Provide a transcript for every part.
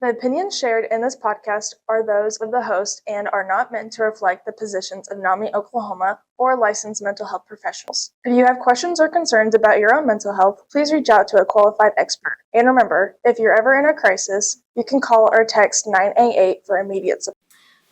The opinions shared in this podcast are those of the host and are not meant to reflect the positions of NAMI Oklahoma or licensed mental health professionals. If you have questions or concerns about your own mental health, please reach out to a qualified expert. And remember, if you're ever in a crisis, you can call or text 988 for immediate support.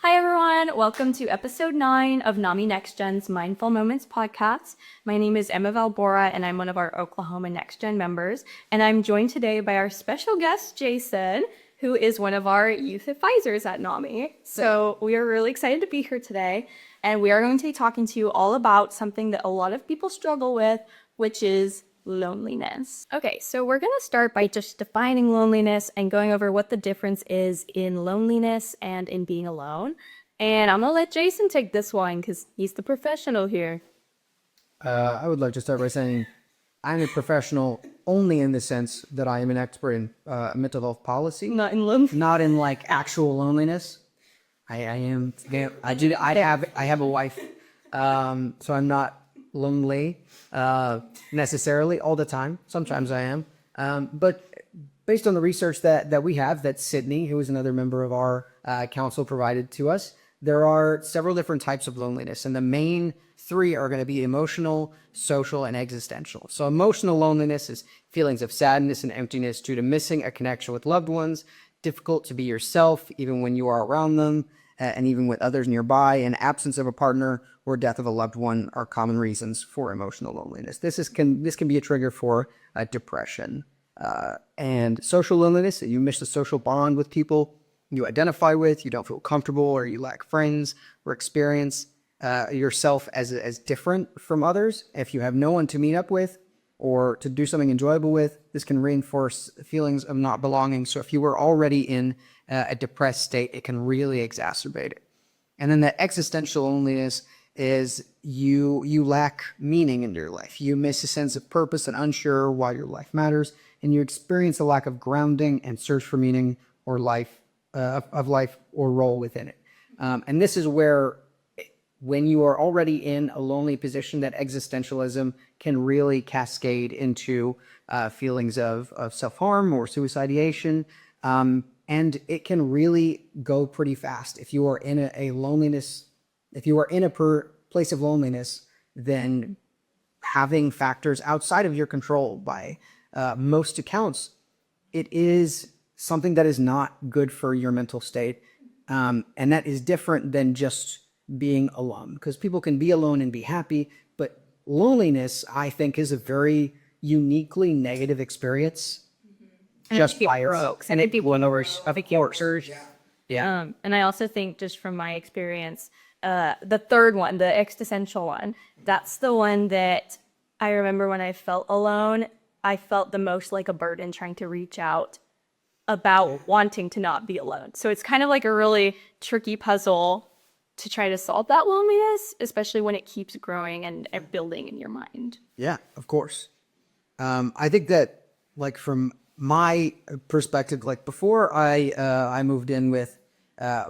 Hi everyone, welcome to episode 9 of Nami NextGen's Mindful Moments podcast. My name is Emma Valgora and I'm one of our Oklahoma NextGen members. And I'm joined today by our special guest, Jason, who is one of our youth advisors at Nami. So we are really excited to be here today. And we are going to be talking to you all about something that a lot of people struggle with, which is loneliness. Okay, so we're going to start by just defining loneliness and going over what the difference is in loneliness and in being alone. And I'm going to let Jason take this one because he's the professional here. I would like to start by saying I'm a professional only in the sense that I am an expert in mental health policy. Not in loneliness. Not in like actual loneliness. I have a wife, so I'm not lonely necessarily all the time. Sometimes I am, but based on the research that we have, that Sydney, who is another member of our council, provided to us, there are several different types of loneliness, and the main three are going to be emotional, social, and existential. So emotional loneliness is feelings of sadness and emptiness due to missing a connection with loved ones, difficult to be yourself even when you are around them, and even with others nearby, and absence of a partner or death of a loved one are common reasons for emotional loneliness. This can be a trigger for depression. And social loneliness, you miss the social bond with people you identify with, you don't feel comfortable, or you lack friends or experience yourself as different from others. If you have no one to meet up with or to do something enjoyable with, this can reinforce feelings of not belonging. So if you were already in a depressed state, it can really exacerbate it. And then the existential loneliness is you lack meaning in your life. You miss a sense of purpose and unsure why your life matters, and you experience a lack of grounding and search for meaning or life or role within it. And this is where, when you are already in a lonely position, that existentialism can really cascade into feelings of self-harm or suicidation. And it can really go pretty fast. If you are in a place of loneliness, then having factors outside of your control by most accounts, it is something that is not good for your mental state. And that is different than just being alone, because people can be alone and be happy, but loneliness, I think, is a very uniquely negative experience. And just by broke, and it'd be one over of course. Yeah. And I also think, just from my experience, the third one, the existential one, that's the one that I remember when I felt alone, I felt the most like a burden trying to reach out about wanting to not be alone. So it's kind of like a really tricky puzzle to try to solve that loneliness, especially when it keeps growing and building in your mind. Yeah, of course. I think that, like, from my perspective, like, before I moved in with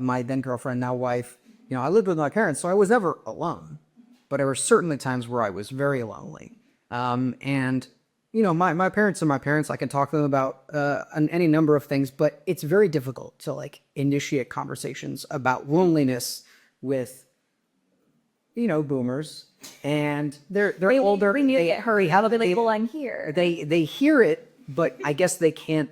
my then girlfriend, now wife, I lived with my parents, so I was never alone. But there were certainly times where I was very lonely. And my parents are my parents. I can talk to them about any number of things, but it's very difficult to initiate conversations about loneliness with boomers, and they're older. They hurry. How do they label I'm here? They hear it, but I guess they can't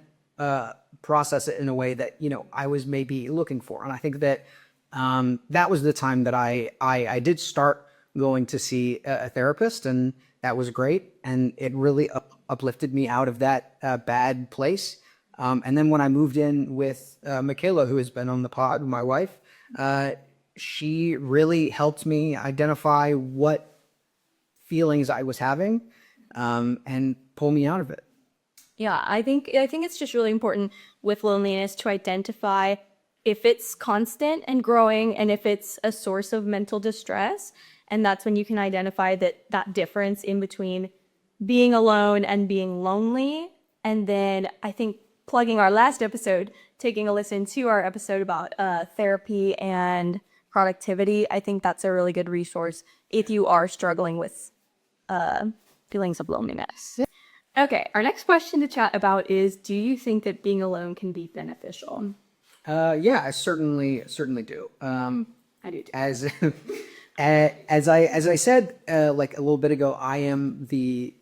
process it in a way that I was maybe looking for. And I think that that was the time that I did start going to see a therapist, and that was great, and it really uplifted me out of that bad place. And then when I moved in with Michaela, who has been on the pod, my wife, she really helped me identify what feelings I was having, and pull me out of it. Yeah, I think it's just really important with loneliness to identify if it's constant and growing, and if it's a source of mental distress. And that's when you can identify that difference in between being alone and being lonely. And then I think, plugging our last episode, taking a listen to our episode about therapy and productivity, I think that's a really good resource if you are struggling with feelings of loneliness. Okay, our next question to chat about is, do you think that being alone can be beneficial? Yeah, I certainly do. I do too. As as I said like a little bit ago, I am the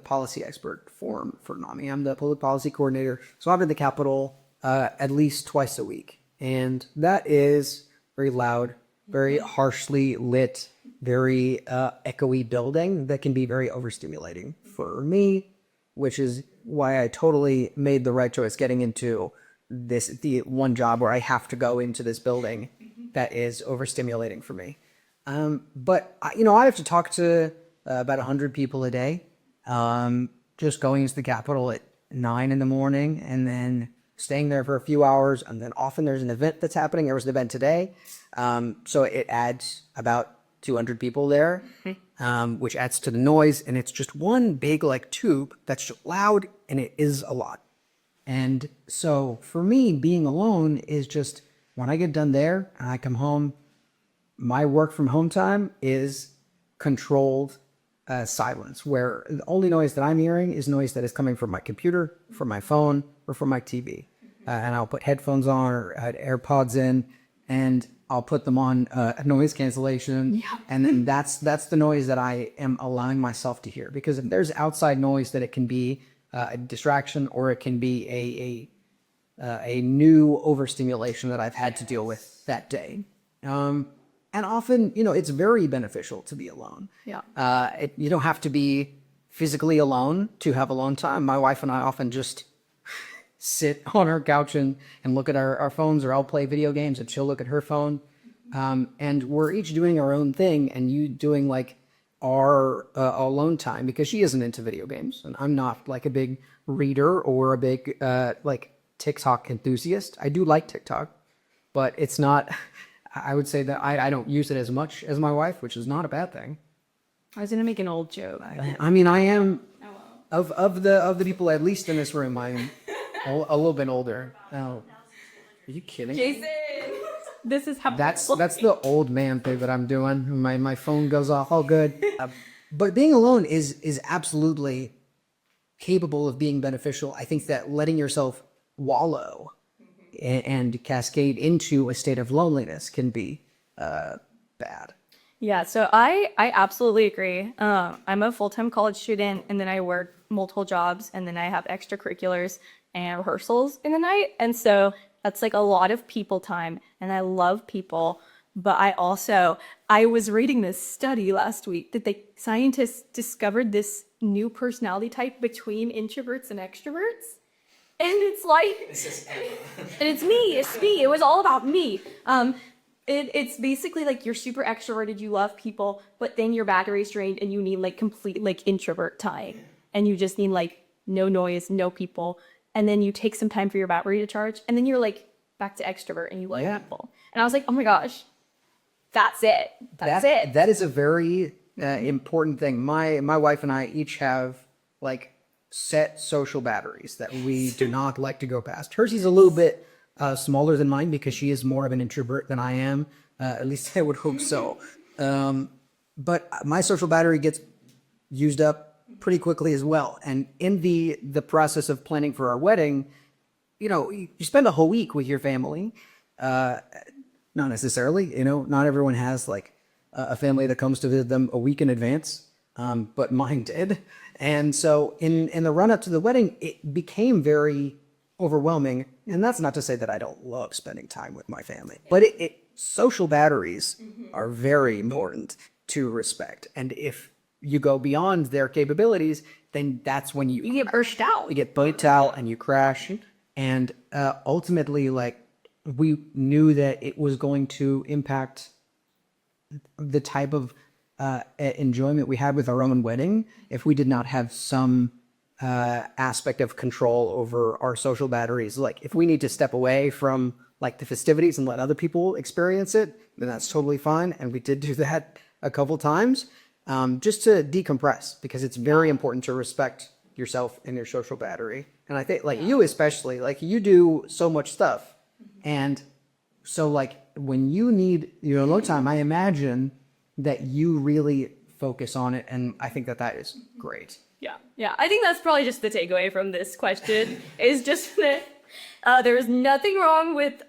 policy expert for NAMI. I'm the public policy coordinator, so I'm in the Capitol at least twice a week, and that is very loud, very harshly lit, very echoey building that can be very overstimulating for me, which is why I totally made the right choice getting into the one job where I have to go into this building that is overstimulating for me. But I have to talk to about 100 people a day. Just going into the Capitol at 9 in the morning and then staying there for a few hours, and then often there's an event that's happening. There was an event today, so it adds about 200 people there, which adds to the noise, and it's just one big like tube that's loud, and it is a lot. And so for me, being alone is just when I get done there and I come home, my work from home time is controlled silence, where the only noise that I'm hearing is noise that is coming from my computer, from my phone, or from my TV. And I'll put headphones on or AirPods in, and I'll put them on noise cancellation. Yeah. And then that's the noise that I am allowing myself to hear. Because if there's outside noise, that it can be a distraction, or it can be a new overstimulation that I've had to deal with that day. And often, it's very beneficial to be alone. Yeah. You don't have to be physically alone to have alone time. My wife and I often just sit on our couch and look at our phones, or I'll play video games and she'll look at her phone. And we're each doing our own thing, and you doing like our alone time, because she isn't into video games and I'm not like a big reader or a big like TikTok enthusiast. I do like TikTok, but it's not, I would say that I don't use it as much as my wife, which is not a bad thing. I was gonna make an old joke. I mean, I am of the people at least in this room, I'm a little bit older. Oh, are you kidding? Jason, this is how. That's the old man thing that I'm doing. My phone goes off. All good. But being alone is absolutely capable of being beneficial. I think that letting yourself wallow and cascade into a state of loneliness can be bad. Yeah, so I absolutely agree. I'm a full-time college student, and then I work multiple jobs, and then I have extracurriculars and rehearsals in the night. And so that's like a lot of people time, and I love people. But I was reading this study last week that scientists discovered this new personality type between introverts and extroverts. And it's like, and it's me. It was all about me. It's basically like you're super extroverted, you love people, but then your battery's drained and you need like complete like introvert time. And you just need like no noise, no people. And then you take some time for your battery to charge, and then you're like back to extrovert and you like people. And I was like, oh my gosh, that's it. That's it. That is a very important thing. My wife and I each have like set social batteries that we do not like to go past. Hers is a little bit smaller than mine because she is more of an introvert than I am. At least I would hope so. But my social battery gets used up pretty quickly as well. And in the process of planning for our wedding, you spend a whole week with your family. Not necessarily, not everyone has like a family that comes to visit them a week in advance, but mine did. And so in the run up to the wedding, it became very overwhelming. And that's not to say that I don't love spending time with my family, but social batteries are very important to respect. And if you go beyond their capabilities, then that's when you get burst out. You get burnt out and you crash. And ultimately, like, we knew that it was going to impact the type of enjoyment we had with our own wedding if we did not have some aspect of control over our social batteries. Like, if we need to step away from like the festivities and let other people experience it, then that's totally fine. And we did do that a couple times, just to decompress, because it's very important to respect yourself and your social battery. And I think like you especially, like you do so much stuff. And so like when you need your alone time, I imagine that you really focus on it. And I think that is great. Yeah. I think that's probably just the takeaway from this question is just that there is nothing wrong with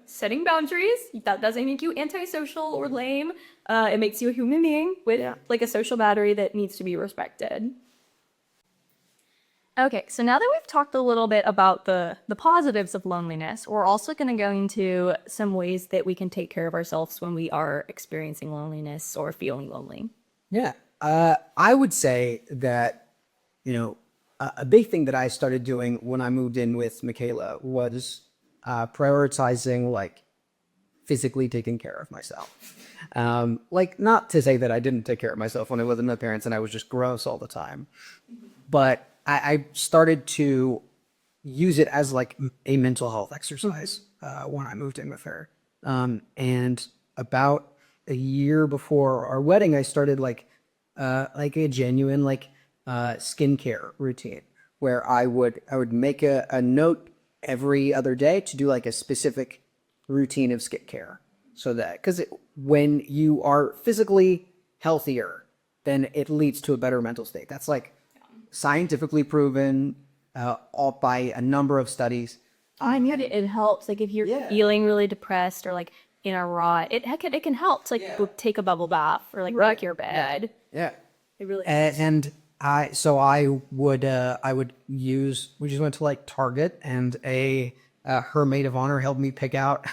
setting boundaries. That doesn't make you antisocial or lame. It makes you a human being with like a social battery that needs to be respected. Okay, so now that we've talked a little bit about the positives of loneliness, we're also going to go into some ways that we can take care of ourselves when we are experiencing loneliness or feeling lonely. Yeah. I would say that, a big thing that I started doing when I moved in with Michaela was prioritizing like physically taking care of myself. Like, not to say that I didn't take care of myself when I lived with my parents and I was just gross all the time, but I started to use it as like a mental health exercise when I moved in with her. And about a year before our wedding, I started like a genuine skincare routine where I would make a note every other day to do like a specific routine of skincare, so that because when you are physically healthier, then it leads to a better mental state. That's like scientifically proven all by a number of studies. I mean, it helps. Like if you're feeling really depressed or like in a rut, it can help to like take a bubble bath or like rock your bed. Yeah. It really And I would use, we just went to like Target, and her maid of honor helped me pick out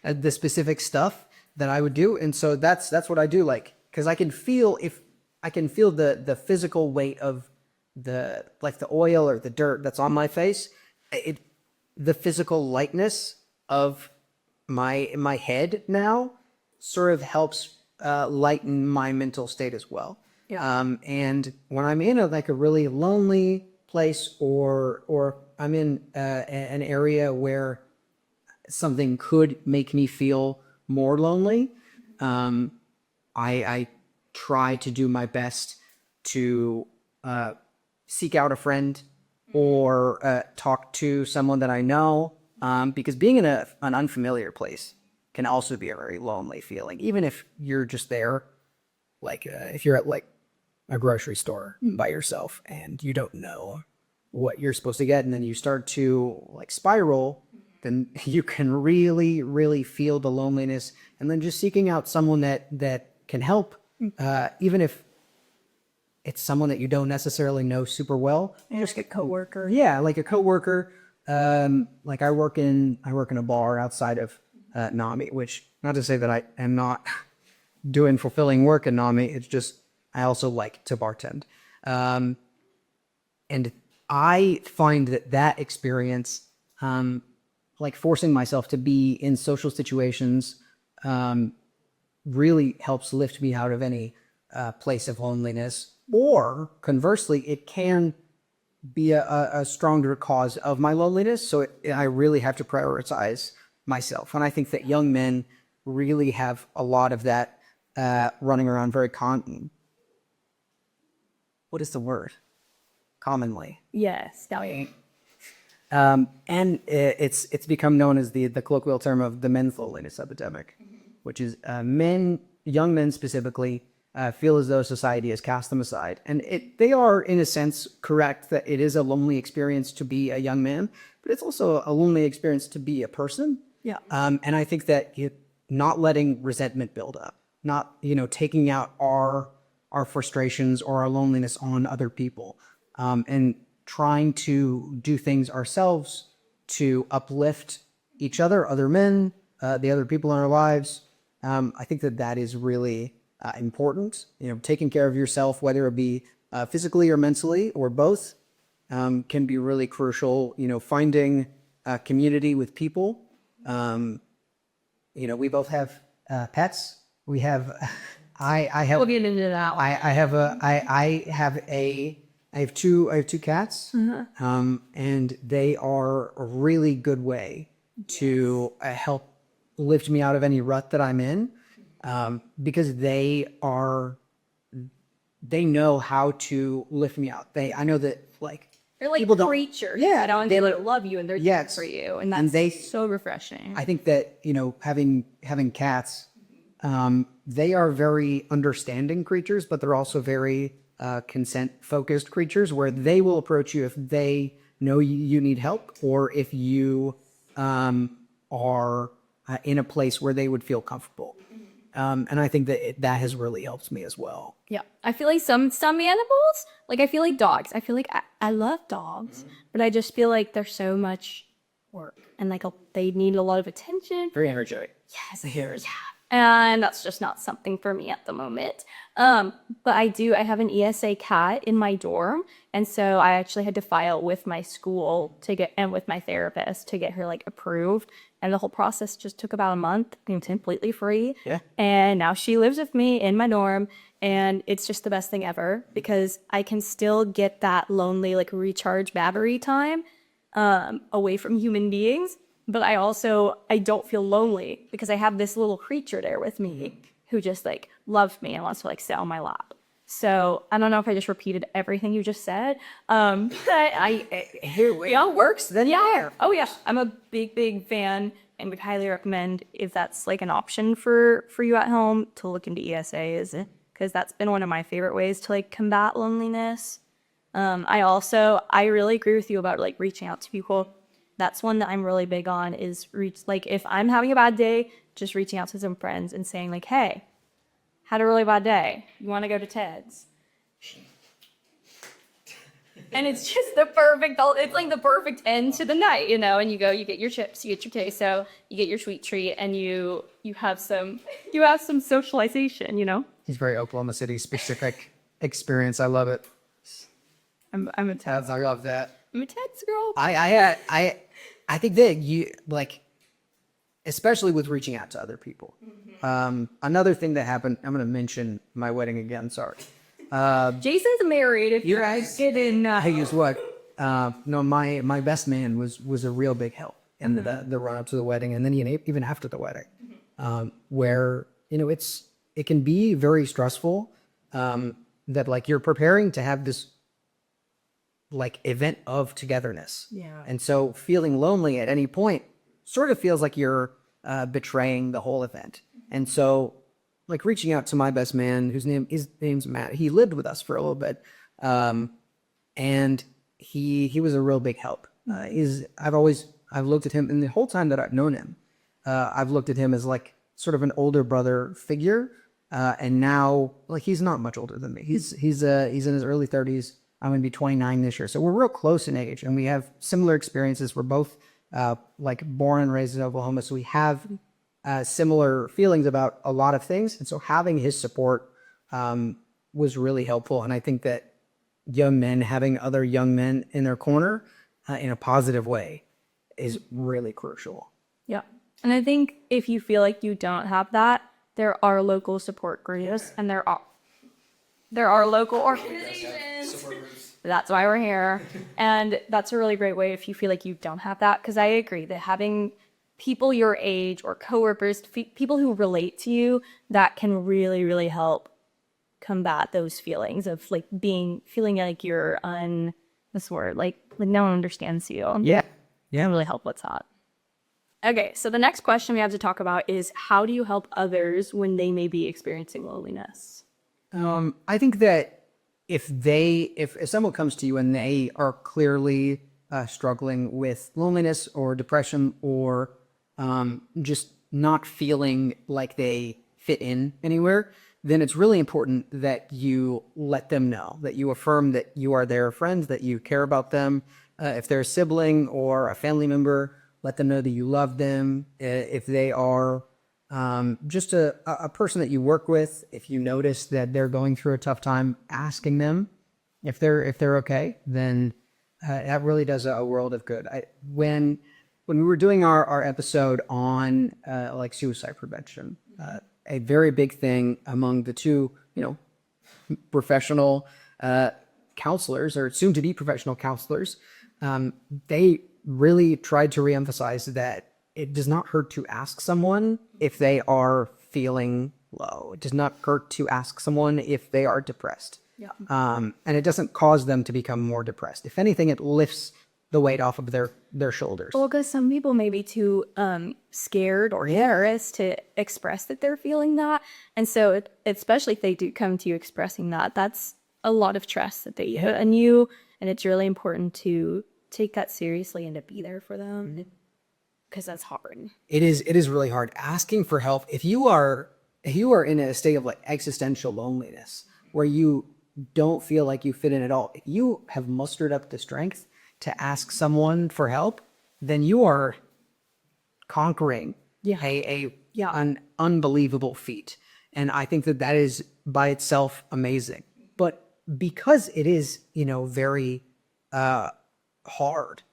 the specific stuff that I would do. And so that's what I do, like, because I can feel the physical weight of the oil or the dirt that's on my face, the physical lightness of my head now sort of helps lighten my mental state as well. Yeah. And when I'm in a really lonely place, or I'm in an area where something could make me feel more lonely, I try to do my best to seek out a friend or talk to someone that I know, because being in an unfamiliar place can also be a very lonely feeling, even if you're just there, like if you're at like a grocery store by yourself and you don't know what you're supposed to get, and then you start to like spiral, then you can really, really feel the loneliness. And then just seeking out someone that can help, even if it's someone that you don't necessarily know super well. You just get a coworker. Yeah, like a coworker. Like I work in a bar outside of Nami, which, not to say that I am not doing fulfilling work in Nami. It's just I also like to bartend, and I find that experience, like forcing myself to be in social situations, really helps lift me out of any place of loneliness. Or conversely, it can be a stronger cause of my loneliness. So I really have to prioritize myself. And I think that young men really have a lot of that running around very what is the word? Commonly. Yes. And it's become known as the colloquial term of the men's loneliness epidemic, which is young men specifically, feel as though society has cast them aside. And they are, in a sense, correct that it is a lonely experience to be a young man, but it's also a lonely experience to be a person. Yeah. And I think that not letting resentment build up, not, taking out our frustrations or our loneliness on other people, and trying to do things ourselves to uplift each other men, the other people in our lives. I think that is really important. Taking care of yourself, whether it be physically or mentally or both, can be really crucial. Finding a community with people. We both have pets. We have. I have. We'll get into that. I have two cats, and they are a really good way to help lift me out of any rut that I'm in, because they know how to lift me out. I know that they're like people creatures. Yeah, they love you and they're there for you, and that's so refreshing. I think that having cats, they are very understanding creatures, but they're also very consent-focused creatures where they will approach you if they know you need help, or if you are in a place where they would feel comfortable. And I think that that has really helped me as well. Yeah, I feel like some animals, like I feel like dogs. I feel like I love dogs, but I just feel like there's so much work and like they need a lot of attention. Very energetic. Yes, yeah, and that's just not something for me at the moment. But I have an ESA cat in my dorm, and so I actually had to file with my school and with my therapist to get her like approved. And the whole process just took about a month, being completely free. Yeah. And now she lives with me in my dorm, and it's just the best thing ever because I can still get that lonely, like recharge battery time away from human beings. But I don't feel lonely because I have this little creature there with me who just like loves me and wants to like sit on my lap. So I don't know if I just repeated everything you just said. But it works. Then yeah. Oh yeah. I'm a big fan and would highly recommend if that's like an option for you at home to look into ESAs, because that's been one of my favorite ways to like combat loneliness. I really agree with you about like reaching out to people. That's one that I'm really big on is if I'm having a bad day, just reaching out to some friends and saying like, hey, had a really bad day. You want to go to Ted's? And it's just it's like the perfect end to the night, and you get your chips, you get your queso, you get your sweet treat, and you have some socialization, He's very Oklahoma City specific experience. I love it. I'm a Ted's. I love that. I'm a Ted's girl. I think that you like, especially with reaching out to other people. Another thing that happened, I'm going to mention my wedding again. Sorry. Jason's married. If You guys didn't Hey, guess what? No, my best man was a real big help in the run up to the wedding, and then even after the wedding, where it can be very stressful. That like you're preparing to have this like event of togetherness, and so feeling lonely at any point sort of feels like you're betraying the whole event. And so, like reaching out to my best man, his name's Matt. He lived with us for a little bit, and he was a real big help. I've looked at him, and the whole time that I've known him, I've looked at him as like sort of an older brother figure. And now, like he's not much older than me. He's in his early 30s. I'm gonna be 29 this year, so we're real close in age, and we have similar experiences. We're both like born and raised in Oklahoma, so we have similar feelings about a lot of things. And so having his support was really helpful. And I think that young men having other young men in their corner in a positive way is really crucial. Yeah. And I think if you feel like you don't have that, there are local support groups and there are local organizations. That's why we're here. And that's a really great way if you feel like you don't have that. Because I agree that having people your age or coworkers, people who relate to you, that can really, really help combat those feelings of like feeling like you're like no one understands you. Yeah. Really help what's hot. Okay, so the next question we have to talk about is how do you help others when they may be experiencing loneliness? I think that if someone comes to you and they are clearly struggling with loneliness or depression or just not feeling like they fit in anywhere, then it's really important that you let them know, that you affirm that you are their friends, that you care about them. If they're a sibling or a family member, let them know that you love them. If they are just a person that you work with, if you notice that they're going through a tough time, asking them if they're okay, then that really does a world of good. When we were doing our episode on like suicide prevention, a very big thing among the two, professional counselors or soon to be professional counselors, they really tried to reemphasize that it does not hurt to ask someone if they are feeling low. It does not hurt to ask someone if they are depressed. Yeah. And it doesn't cause them to become more depressed. If anything, it lifts the weight off of their shoulders. Well, because some people may be too scared or embarrassed to express that they're feeling that. And so especially if they do come to you expressing that, that's a lot of trust that they put in you, and it's really important to take that seriously and to be there for them, because that's hard. It is really hard asking for help. If you are in a state of like existential loneliness where you don't feel like you fit in at all, if you have mustered up the strength to ask someone for help, then you are conquering an unbelievable feat. And I think that is by itself amazing. But because it is, very hard,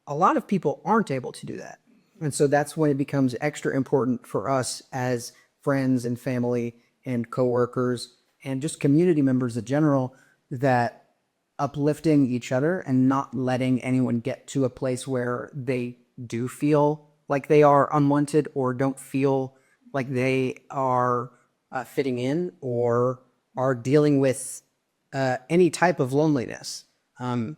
a lot of people aren't able to do that. And so that's when it becomes extra important for us as friends and family and coworkers and just community members in general, that uplifting each other and not letting anyone get to a place where they do feel like they are unwanted or don't feel like they are fitting in or are dealing with any type of loneliness. And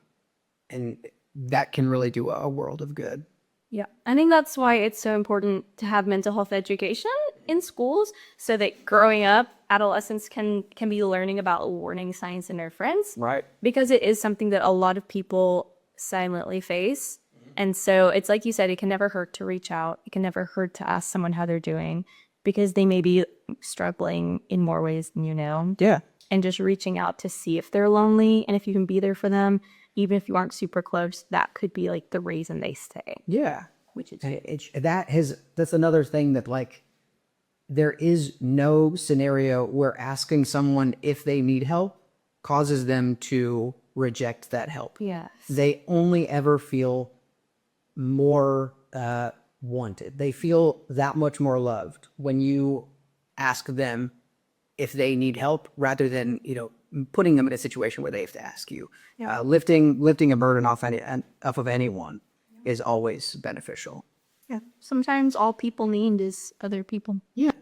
that can really do a world of good. Yeah, I think that's why it's so important to have mental health education in schools, so that growing up, adolescents can be learning about warning signs in their friends. Right. Because it is something that a lot of people silently face. And so it's like you said, it can never hurt to reach out. It can never hurt to ask someone how they're doing, because they may be struggling in more ways than you know. Yeah. And just reaching out to see if they're lonely, and if you can be there for them, even if you aren't super close, that could be like the reason they stay. Yeah. Which is That's another thing that like, there is no scenario where asking someone if they need help causes them to reject that help. Yes. They only ever feel more wanted. They feel that much more loved when you ask them if they need help, rather than, putting them in a situation where they have to ask you. Yeah. Lifting a burden off of anyone is always beneficial. Yeah. Sometimes all people need is other people. Yeah.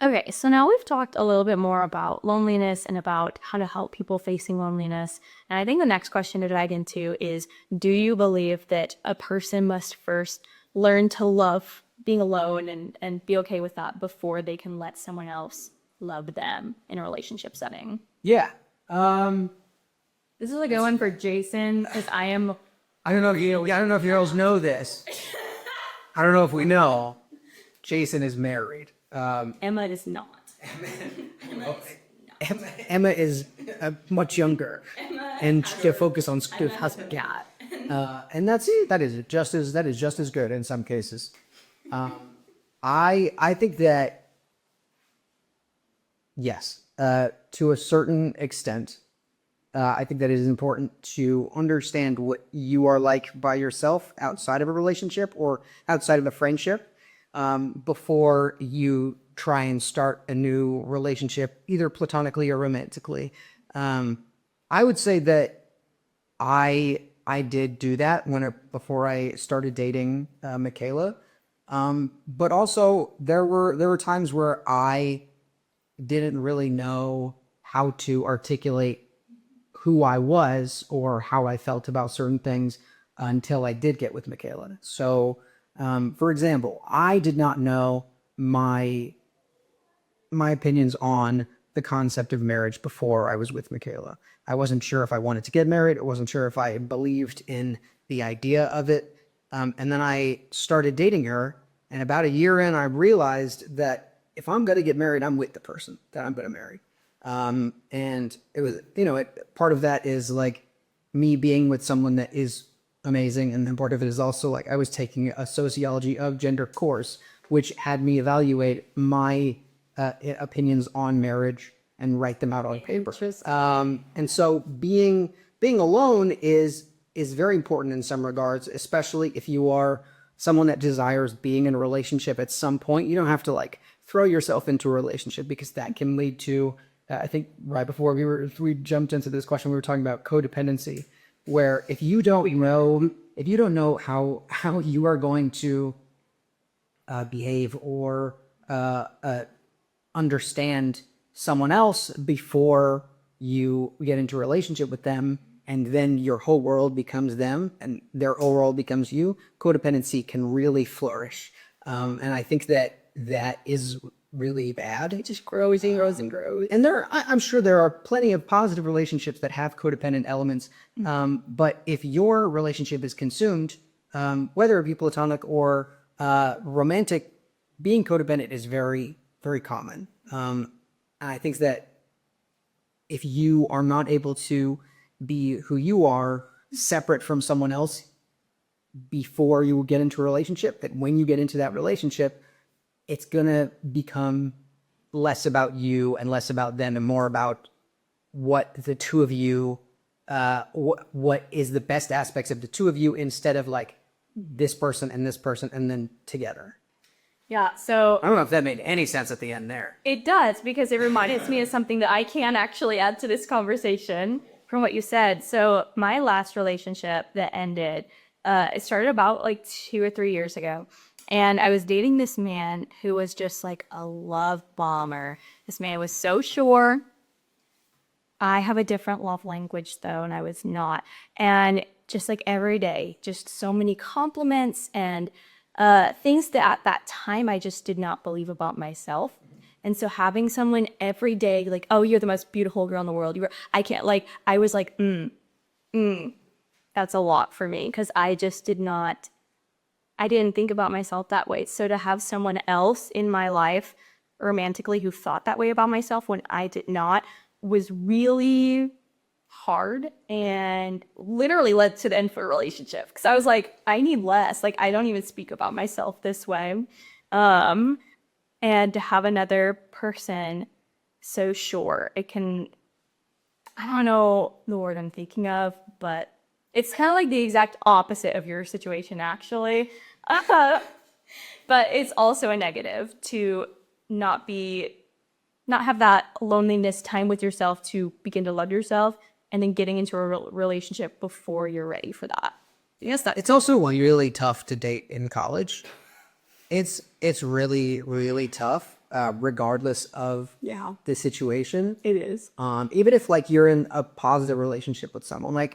Okay, so now we've talked a little bit more about loneliness and about how to help people facing loneliness. And I think the next question to dive into is, do you believe that a person must first learn to love being alone and be okay with that before they can let someone else love them in a relationship setting? Yeah. This is a good one for Jason, because I don't know if you girls know this. I don't know if we know. Jason is married. Emma is not. Emma is much younger, and to focus on school has got. And that is just as good in some cases. I think that yes, to a certain extent, I think that it is important to understand what you are like by yourself outside of a relationship or outside of a friendship, before you try and start a new relationship, either platonically or romantically. I would say that I did do that before I started dating Michaela. But also there were times where I didn't really know how to articulate who I was or how I felt about certain things until I did get with Michaela. So, for example, I did not know my opinions on the concept of marriage before I was with Michaela. I wasn't sure if I wanted to get married. I wasn't sure if I believed in the idea of it. And then I started dating her, and about a year in, I realized that if I'm going to get married, I'm with the person that I'm going to marry. And it was, part of that is like me being with someone that is amazing. And then part of it is also like I was taking a sociology of gender course, which had me evaluate my opinions on marriage and write them out on paper. And so being alone is very important in some regards, especially if you are someone that desires being in a relationship at some point. You don't have to like throw yourself into a relationship, because that can lead to, I think right before we jumped into this question, we were talking about codependency, where if you don't know how you are going to behave or understand someone else before you get into a relationship with them, and then your whole world becomes them and their whole world becomes you, codependency can really flourish. And I think that is really bad. It just grows and grows and grows. And I'm sure there are plenty of positive relationships that have codependent elements. But if your relationship is consumed, whether it be platonic or romantic, being codependent is very, very common. And I think that if you are not able to be who you are separate from someone else before you get into a relationship, that when you get into that relationship, it's going to become less about you and less about them and more about what the two of you, what is the best aspects of the two of you instead of like this person and then together. Yeah, so I don't know if that made any sense at the end there. it does, because it reminds me of something that I can actually add to this conversation from what you said. So my last relationship that ended, it started about like 2 or 3 years ago. And I was dating this man who was just like a love bomber. This man was so sure. I have a different love language though, and I was not. And just like every day, just so many compliments and things that at that time I just did not believe about myself. And so having someone every day like, oh, you're the most beautiful girl in the world. I was like, that's a lot for me, because I didn't think about myself that way. So to have someone else in my life romantically who thought that way about myself when I did not was really hard, and literally led to the end of a relationship, because I was like, I need less. Like, I don't even speak about myself this way. And to have another person so sure, it can, I don't know the word I'm thinking of, but it's kind of like the exact opposite of your situation, actually. But it's also a negative to not have that loneliness time with yourself to begin to love yourself, and then getting into a relationship before you're ready for that. Yes, it's also really tough to date in college. It's really, really tough, regardless of the situation. It is. Even if like you're in a positive relationship with someone, like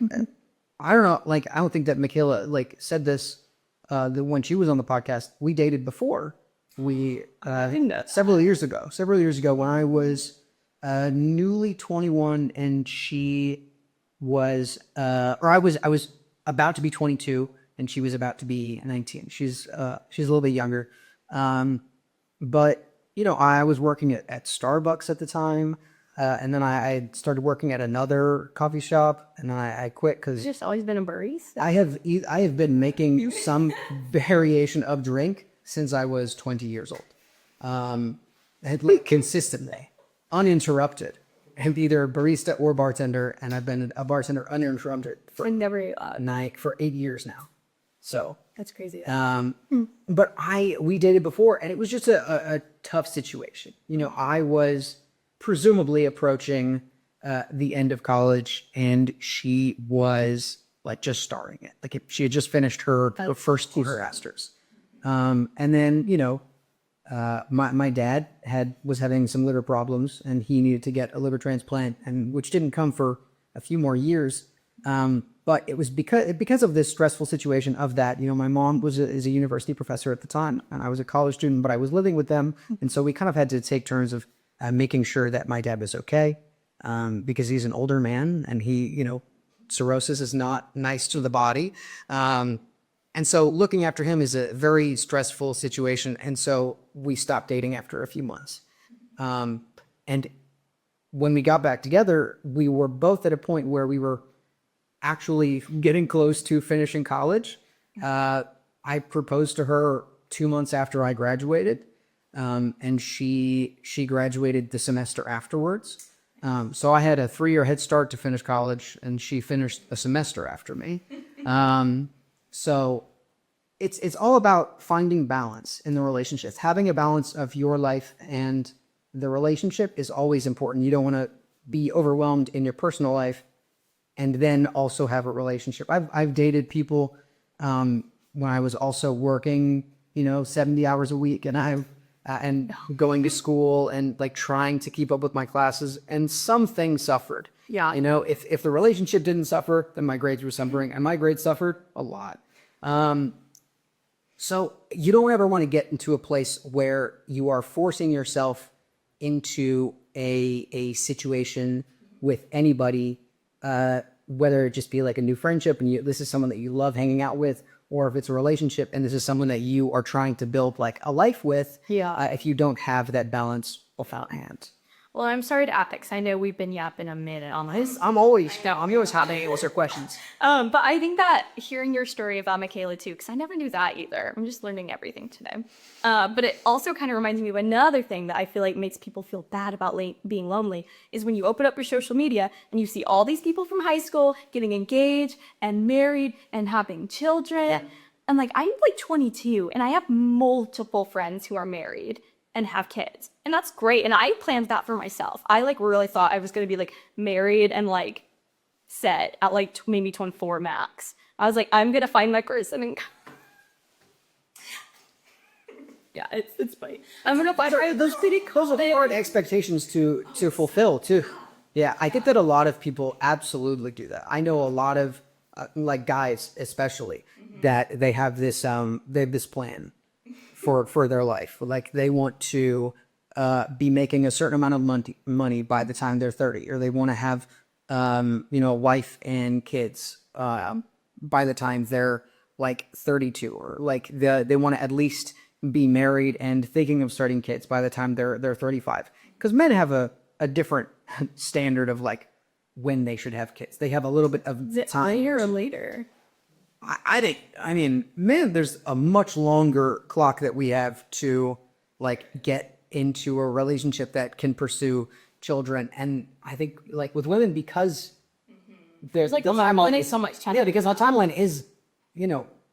I don't know, like I don't think that Michaela like said this when she was on the podcast. We dated before. We several years ago when I was newly 21 and she was I was about to be 22 and she was about to be 19. She's a little bit younger. But you know, I was working at Starbucks at the time. And then I started working at another coffee shop, and I quit because Just always been a barista. I have been making some variation of drink since I was 20 years old, consistently, uninterrupted, and either barista or bartender. And I've been a bartender uninterrupted for 8 years now. So That's crazy. but we dated before, and it was just a tough situation. You know, I was presumably approaching the end of college, and she was like just starting it. Like she had just finished her first master's. And then, you know, my dad was having some liver problems, and he needed to get a liver transplant, and which didn't come for a few more years. But it was because of this stressful situation of that. You know, my mom is a university professor at the time, and I was a college student, but I was living with them, and so we kind of had to take turns of making sure that my dad was okay, because he's an older man, and cirrhosis is not nice to the body. And so looking after him is a very stressful situation. And so we stopped dating after a few months. And when we got back together, we were both at a point where we were actually getting close to finishing college. I proposed to her 2 months after I graduated. And she graduated the semester afterwards. So I had a 3-year head start to finish college, and she finished a semester after me. So it's all about finding balance in the relationships. Having a balance of your life and the relationship is always important. You don't want to be overwhelmed in your personal life and then also have a relationship. I've dated people when I was also working, 70 hours a week, and going to school and like trying to keep up with my classes, and some things suffered. Yeah. If the relationship didn't suffer, then my grades were suffering, and my grades suffered a lot. So you don't ever want to get into a place where you are forcing yourself into a situation with anybody, whether it just be like a new friendship and this is someone that you love hanging out with, or if it's a relationship and this is someone that you are trying to build like a life with. If you don't have that balance without hand. Well, I'm sorry to ask, 'cause I know we've been yapping a minute on this. I'm always happy to answer questions. But I think that hearing your story about Michaela too, because I never knew that either. I'm just learning everything today. But it also kind of reminds me of another thing that I feel like makes people feel bad about being lonely is when you open up your social media and you see all these people from high school getting engaged and married and having children. Yeah. And like, I'm like 22 and I have multiple friends who are married and have kids. And that's great. And I planned that for myself. I like really thought I was going to be like married and like set at like maybe 24 max. I was like, I'm going to find my person. And yeah, it's funny. I'm going to find her. Those are hard expectations to fulfill too. Yeah, I think that a lot of people absolutely do that. I know a lot of like guys especially that they have this plan for their life. Like they want to be making a certain amount of money by the time they're 30, or they want to have wife and kids by the time they're like 32, or like they want to at least be married and thinking of starting kids by the time they're 35. Because men have a different standard of like when they should have kids. They have a little bit of time. Later or later. I mean, man, there's a much longer clock that we have to like get into a relationship that can pursue children. And I think like with women, because there's like the timeline is so much time. Yeah, because our timeline is,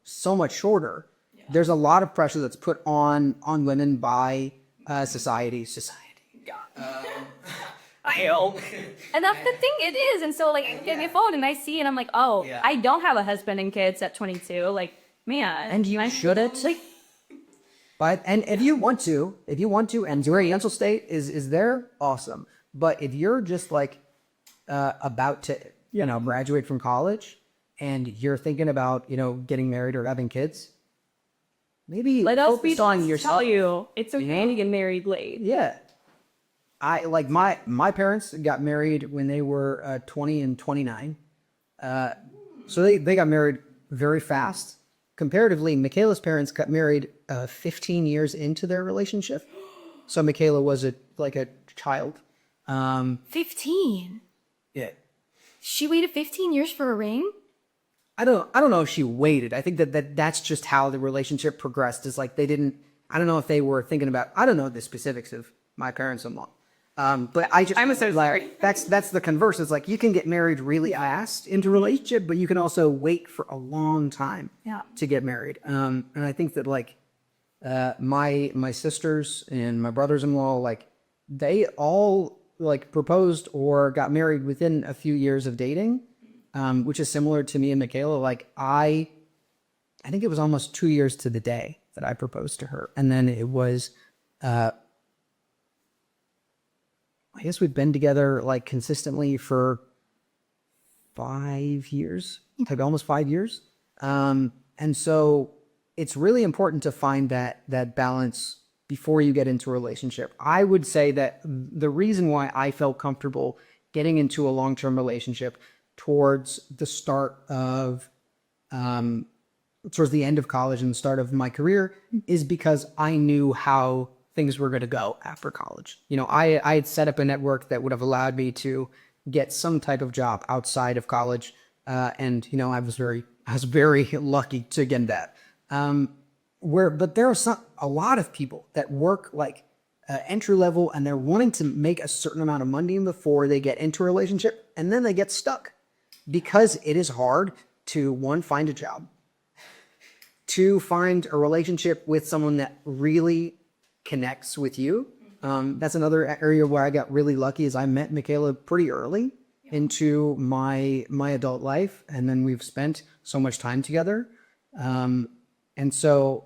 so much shorter. Yeah. There's a lot of pressure that's put on women by society. Yeah. I hope. And that's the thing, it is. And so like I get my phone and I see and I'm like, oh, yeah. I don't have a husband and kids at 22. Like, man. And you shouldn't. But and if you want to, and your mental state is there, awesome. But if you're just like about to, graduate from college and you're thinking about, getting married or having kids, maybe let us be on yourself. Tell you, it's okay to get married late. Yeah. I like my parents got married when they were 20 and 29. So they got married very fast. Comparatively, Michaela's parents got married 15 years into their relationship. So Michaela was a child. 15? Yeah. She waited 15 years for a ring? I don't know if she waited. I think that's just how the relationship progressed. Is like I don't know if they were thinking about, I don't know the specifics of my parents-in-law. But I'm so sorry. That's the converse. It's like you can get married really fast into a relationship, but you can also wait for a long time to get married. And I think that like my sisters and my brothers-in-law, like they all like proposed or got married within a few years of dating, which is similar to me and Michaela. Like I think it was almost 2 years to the day that I proposed to her, and then it was. I guess we've been together like consistently for 5 years, like almost 5 years. And so it's really important to find that balance before you get into a relationship. I would say that the reason why I felt comfortable getting into a long-term relationship towards the start of, towards the end of college and the start of my career is because I knew how things were going to go after college. I had set up a network that would have allowed me to get some type of job outside of college. And I was very lucky to get that. But there are a lot of people that work like entry level and they're wanting to make a certain amount of money before they get into a relationship. And then they get stuck because it is hard to, one, find a job, two, find a relationship with someone that really connects with you. That's another area where I got really lucky is I met Michaela pretty early into my adult life. And then we've spent so much time together. And so,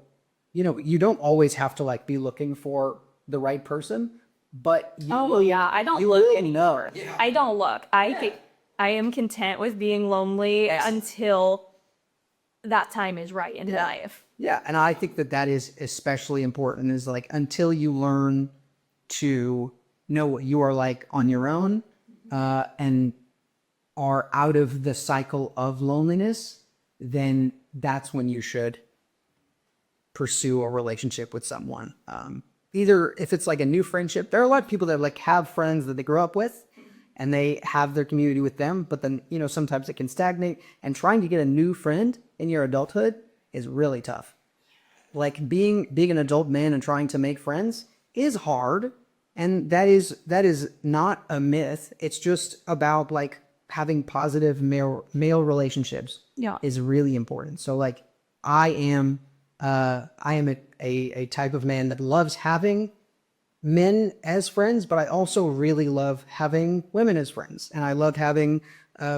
you don't always have to like be looking for the right person, but I don't look anymore. Yeah. I don't look. I am content with being lonely until that time is right in life. Yeah, and I think that is especially important is like until you learn to know what you are like on your own and are out of the cycle of loneliness, then that's when you should pursue a relationship with someone. Either if it's like a new friendship, there are a lot of people that like have friends that they grew up with and they have their community with them, but then, you know, sometimes it can stagnate, and trying to get a new friend in your adulthood is really tough. Like being an adult man and trying to make friends is hard, and that is not a myth. It's just about like having positive male relationships is really important. So like I am a type of man that loves having men as friends, but I also really love having women as friends, and I love having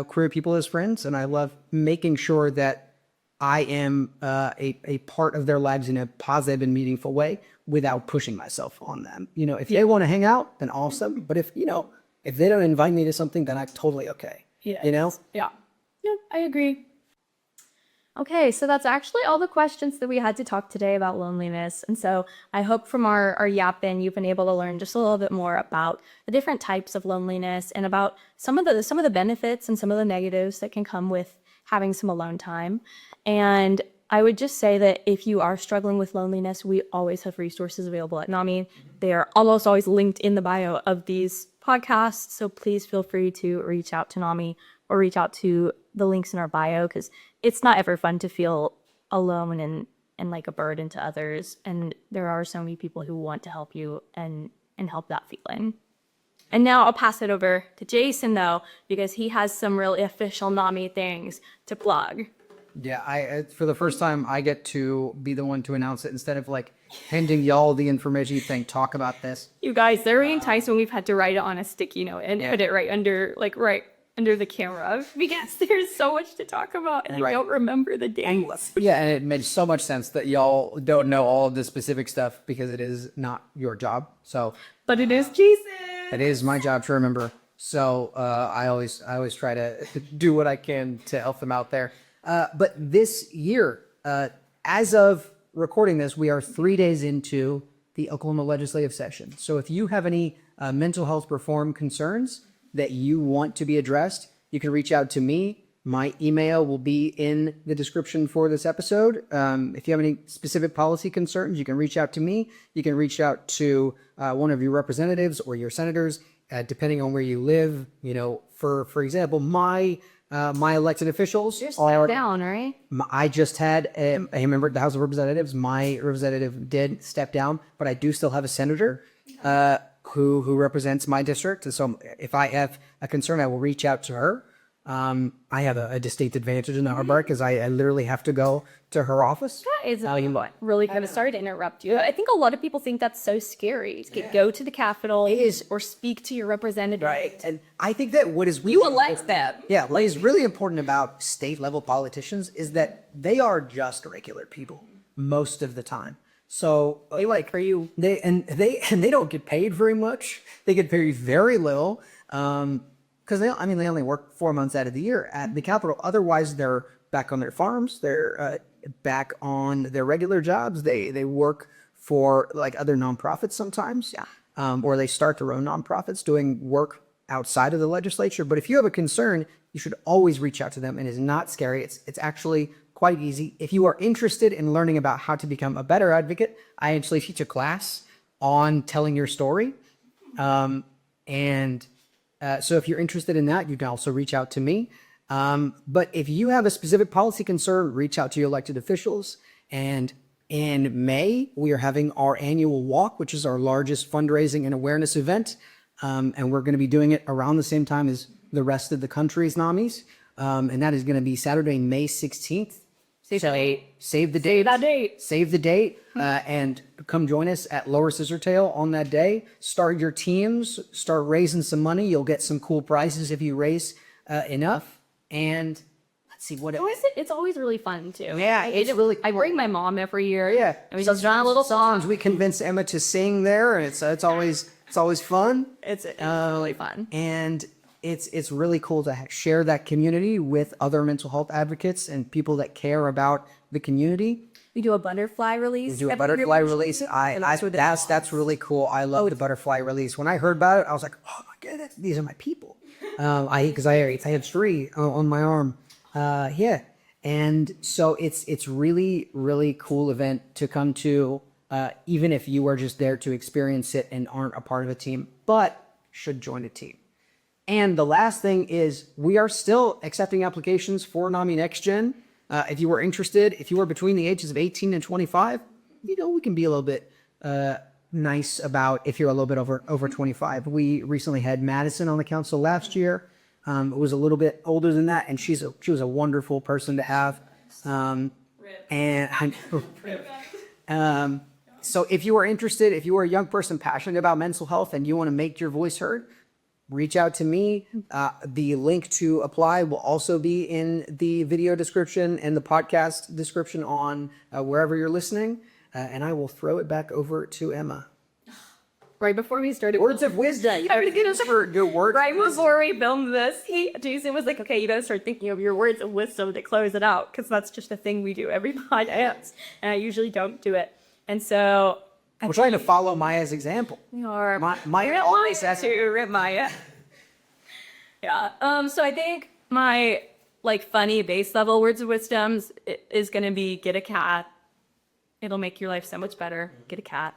queer people as friends, and I love making sure that I am a part of their lives in a positive and meaningful way without pushing myself on them. You know, if they want to hang out, then awesome. But if they don't invite me to something, then I'm totally okay. Yeah. You know? Yeah. Yeah, I agree. Okay, so that's actually all the questions that we had to talk today about loneliness. And so I hope from our yapping, you've been able to learn just a little bit more about the different types of loneliness and about some of the benefits and some of the negatives that can come with having some alone time. And I would just say that if you are struggling with loneliness, we always have resources available at NAMI. They are almost always linked in the bio of these podcasts. So please feel free to reach out to NAMI or reach out to the links in our bio, because it's not ever fun to feel alone and like a burden to others. And there are so many people who want to help you and help that feeling. And now I'll pass it over to Jason, though, because he has some really official NAMI things to plug. Yeah, for the first time, I get to be the one to announce it instead of like handing y'all the information. You think, talk about this. You guys, there are times when we've had to write it on a sticky note and put it right under the camera, because there's so much to talk about and I don't remember the dates. Yeah, and it made so much sense that y'all don't know all of the specific stuff because it is not your job. So, but it is Jason. It is my job to remember. So I always try to do what I can to help them out there. But this year, as of recording this, we are 3 days into the Oklahoma legislative session. So if you have any mental health reform concerns that you want to be addressed, you can reach out to me. My email will be in the description for this episode. If you have any specific policy concerns, you can reach out to me. You can reach out to one of your representatives or your senators, depending on where you live. You know, for example, my elected officials. You're stepped down, right? I just had a member of the House of Representatives. My representative did step down, but I do still have a senator who represents my district. And so if I have a concern, I will reach out to her. I have a distinct advantage in our bar because I literally have to go to her office. That is really kind of sorry to interrupt you. I think a lot of people think that's so scary to go to the Capitol or speak to your representative. Right. And I think that what is really you elect them. Yeah, what is really important about state level politicians is that they are just regular people most of the time. So for you, they don't get paid very much. They get paid very little. Because they only work 4 months out of the year at the Capitol. Otherwise, they're back on their farms. They're back on their regular jobs. They work for like other nonprofits sometimes. Yeah. Or they start their own nonprofits doing work outside of the legislature. But if you have a concern, you should always reach out to them. And it's not scary. It's actually quite easy. If you are interested in learning about how to become a better advocate, I actually teach a class on telling your story. So if you're interested in that, you can also reach out to me. But if you have a specific policy concern, reach out to your elected officials. And in May, we are having our annual walk, which is our largest fundraising and awareness event. And we're going to be doing it around the same time as the rest of the country's NAMIs. And that is going to be Saturday, May 16th. Save the date. Save the date. And come join us at Lower Scissortail on that day. Start your teams. Start raising some money. You'll get some cool prizes if you raise enough. And let's see what it's always really fun too. Yeah, it's really. I bring my mom every year. Yeah, and we just run a little songs. We convince Emma to sing there, and it's always fun. It's really fun. And it's really cool to share that community with other mental health advocates and people that care about the community. We do a butterfly release. Do a every butterfly year. release. And also the That's really cool. I love the butterfly release. When I heard about it, I was like, oh my goodness, these are my people. Because I had 3 on my arm. Yeah, and so it's really really cool event to come to, even if you are just there to experience it and aren't a part of a team, but should join a team. And the last thing is we are still accepting applications for NAMI NextGen. If you are interested, if you are between the ages of 18 and 25, we can be a little bit nice about if you're a little bit over 25. We recently had Madison on the council last year. It was a little bit older than that, and she was a wonderful person to have. So if you are interested, if you are a young person passionate about mental health and you want to make your voice heard, reach out to me. The link to apply will also be in the video description and the podcast description on wherever you're listening. And I will throw it back over to Emma. Right before we started, Words of wisdom. You gotta get us for good words. right before we filmed this, Jason was like, "Okay, you gotta start thinking of your words of wisdom to close it out, because that's just a thing we do every podcast, and I usually don't do it." And so We're trying to follow Maya's example. Or Maya always says to Maya. Yeah. So I think my funny base level words of wisdoms is gonna be get a cat. It'll make your life so much better. Get a cat.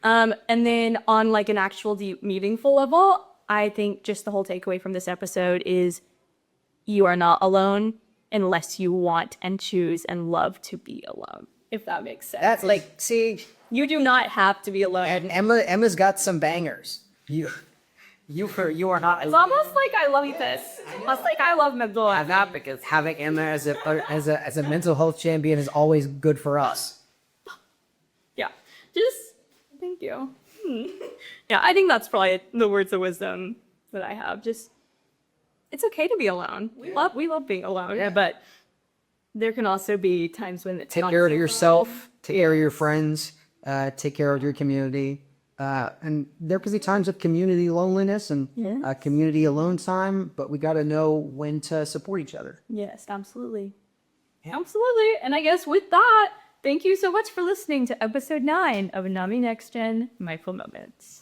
And then on an actual deep meaningful level, I think just the whole takeaway from this episode is you are not alone unless you want and choose and love to be alone. If that makes sense. That's see. You do not have to be alone. And Emma's got some bangers. You are not. It's almost like I love this. Almost like I love mental health. Not because having Emma as a mental health champion is always good for us. Yeah. Just thank you. Yeah, I think that's probably the words of wisdom that I have. Just it's okay to be alone. We love being alone. Yeah. But there can also be times when it's take care of yourself, take care of your friends, take care of your community. And there could be times of community loneliness and community alone time, but we got to know when to support each other. Yes, absolutely. Yeah. Absolutely. And I guess with that, thank you so much for listening to episode 9 of Nami NextGen Mindful Moments.